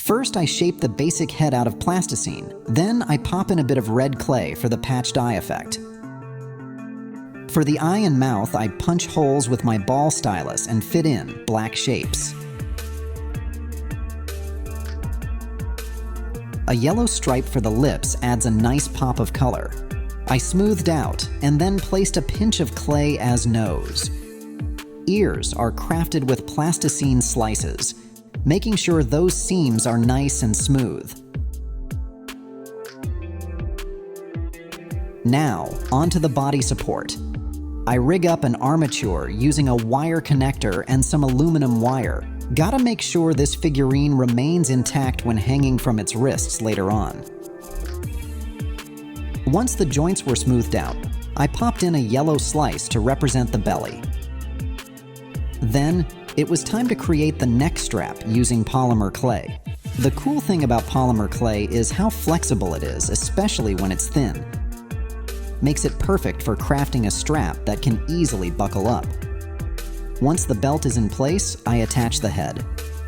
First, I shape the basic head out of plasticine. Then, I pop in a bit of red clay for the patched eye effect. For the eye and mouth, I punch holes with my ball stylus and fit in black shapes. A yellow stripe for the lips adds a nice pop of color. I smoothed out and then placed a pinch of clay as nose. Ears are crafted with plasticine slices, making sure those seams are nice and smooth. Now, onto the body support. I rig up an armature using a wire connector and some aluminum wire. Gotta make sure this figurine remains intact when hanging from its wrists later on. Once the joints were smoothed out, I popped in a yellow slice to represent the belly. Then, it was time to create the neck strap using polymer clay. The cool thing about polymer clay is how flexible it is, especially when it's thin. Makes it perfect for crafting a strap that can easily buckle up. Once the belt is in place, I attach the head.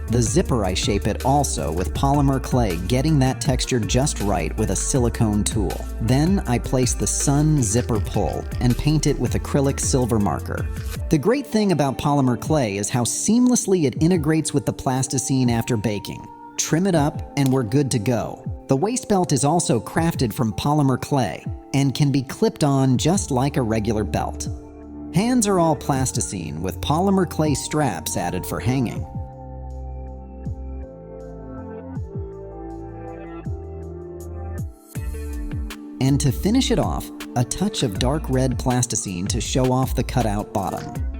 The zipper, I shape it also with polymer clay, getting that texture just right with a silicone tool. Then I place the sun zipper pull and paint it with acrylic silver marker. The great thing about polymer clay is how seamlessly it integrates with the plasticine after baking. Trim it up and we're good to go. The waist belt is also crafted from polymer clay and can be clipped on just like a regular belt. Hands are all plasticine with polymer clay straps added for hanging. And to finish it off, a touch of dark red plasticine to show off the cutout bottom.